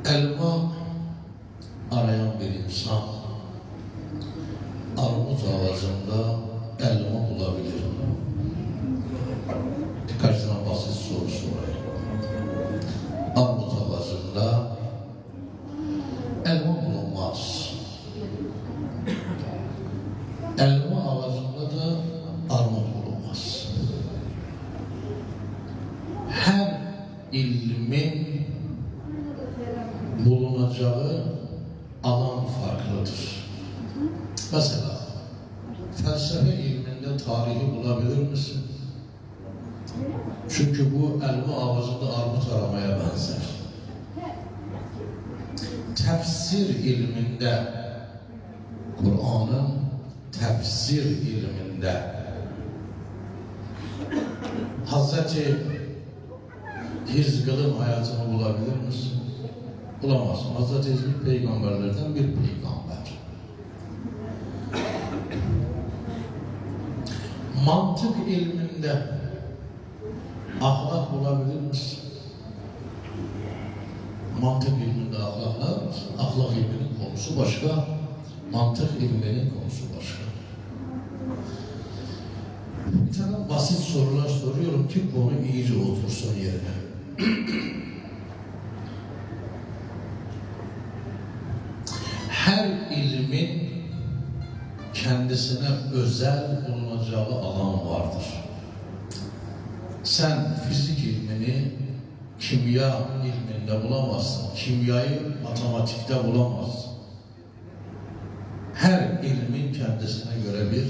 Elma arayan bir insan armut ağacında elma bulabilir. Birkaç tane basit soru sorayım. Armut ağacında elma bulunmaz. Elma ağacında da armut bulunmaz. Her ilmin bulunacağı alan farklıdır. Mesela felsefe ilminde tarihi bulabilir misin? Çünkü bu elma ağacında armut aramaya benzer. Tefsir ilminde, Kur'an'ın tefsir ilminde Hazreti Hizgil'in hayatını bulabilir misin? Bulamazsın. Hazreti Hizgil peygamberlerden bir peygamber. Mantık ilminde ahlak bulabilir misin? Mantık ilminde ahlak ilminin konusu başka, mantık ilminin konusu başka. Bir tane basit sorular soruyorum ki konu iyice otursun yerine. Her ilmin kendisine özel bulunacağı alan vardır. Sen fizik ilmini kimya ilminde bulamazsın. Kimyayı matematikte bulamazsın. Her ilmin kendisine göre bir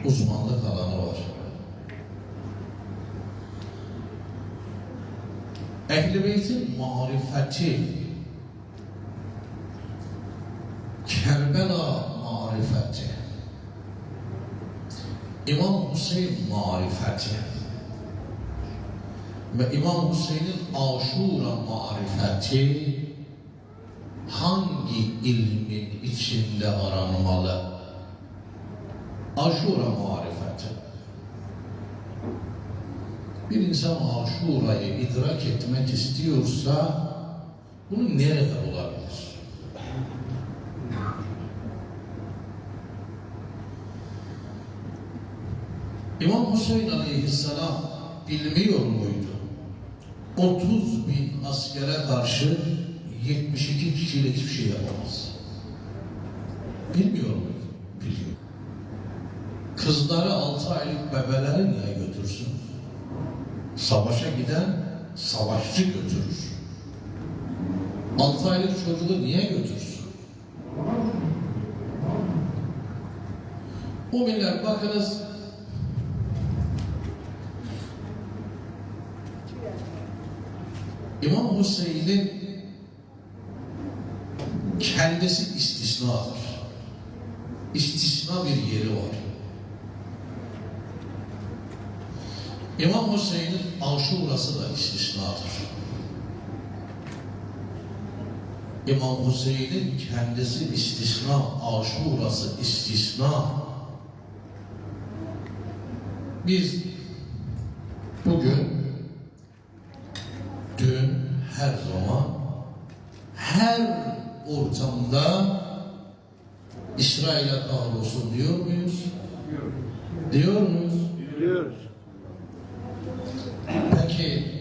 uzmanlık alanı var. Ehl-i Beyt'in marifeti, Kerbela marifeti, İmam Hüseyin marifeti ve İmam Hüseyin'in Aşura marifeti hangi ilmin içinde aranmalı? Aşura marifeti. Bir insan Aşura'yı idrak etmek istiyorsa bunu nerede bulabilir? İmam Hüseyin Aleyhisselam bilmiyor muydu? 30.000 askere karşı 72 kişiyle hiçbir şey yapamaz. Bilmiyor muydu? Biliyor. Kızları 6 aylık bebeleri niye götürsün? Savaşa giden savaşçı götürür. 6 aylık çocuğu niye götürsün? Müminler bakınız, İmam Hüseyin'in kendisi istisnadır. İstisna bir yeri var. İmam Hüseyin'in Aşurası da istisnadır. İmam Hüseyin'in kendisi istisna, Aşurası istisna. Biz bugün, dün, her zaman, her ortamda İsrail'e kahrolsun diyor muyuz? Diyor muyuz? Diyoruz. Peki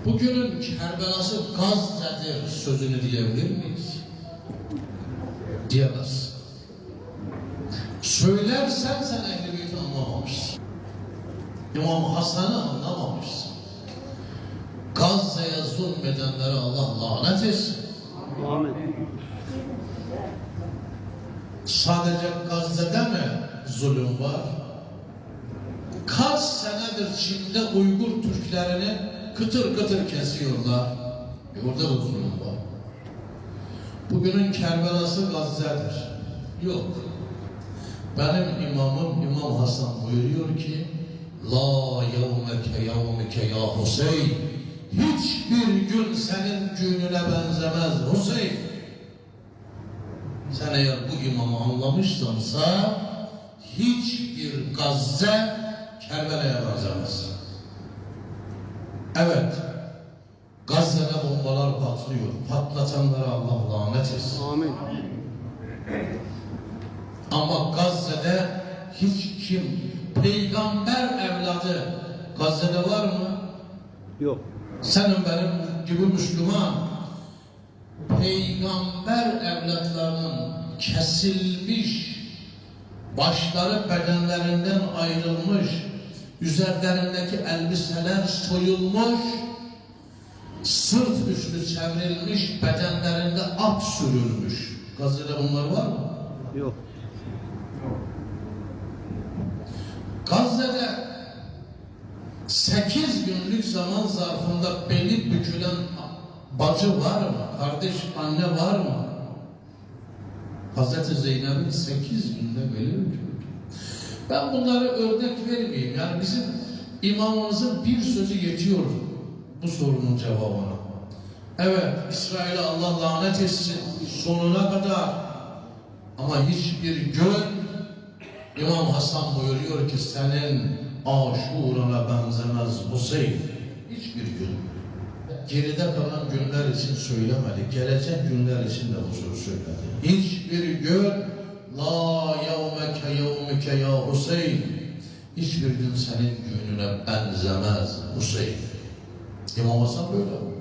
bugünün Kerbelası Gazze'dir sözünü diyebilir miyiz? Diyemez. Söylersen sen Ehl-i Beyt'i anlamamışsın. İmam Hasan'ı anlamamışsın. Gazze'ye zulmedenlere Allah lanet etsin. Amin. Sadece Gazze'de mi zulüm var? Kaç senedir Çin'de Uygur Türklerini kıtır kıtır kesiyorlar. Orada da zulüm var. Bugünün Kerbelası Gazze'dir. Yok. Benim imamım İmam Hasan buyuruyor ki La yevmeke yevmike ya Hüseyin, hiçbir gün senin gününe benzemez Hüseyin. Sen eğer bu imamı anlamışsansa hiçbir Gazze Kerbela'ya benzemez. Evet, Gazze'de bomba bombalar patlıyor. Patlatanlara Allah lanet etsin. Amin. Ama Gazze'de hiç kim, peygamber evladı Gazze'de var mı? Yok. Senin benim gibi Müslüman, peygamber evlatlarının kesilmiş, başları bedenlerinden ayrılmış, üzerlerindeki elbiseler soyulmuş, sırt üstü çevrilmiş, bedenlerinde at sürülmüş. Gazze'de bunlar var mı? Yok. Gazze'de 8 günlük zaman zarfında beli bükülen bacı var mı? Kardeş, anne var mı? Hazreti Zeynep'in 8 günde beli büküldü. Ben bunları örnek vermeyeyim. Yani bizim imamımızın bir sözü yetiyor bu sorunun cevabına. Evet, İsrail'e Allah lanet etsin sonuna kadar. Ama hiçbir gün İmam Hasan buyuruyor ki senin Aşura'na benzemez Hüseyin. Hiçbir gün. Geride kalan günler için söylemedi. Gelecek günler için de bu sözü söyledi. Hiçbir gün la yevmeke yevmike ya Hüseyin. Hiçbir gün senin gününe benzemez Hüseyin. İmam Hasan böyle.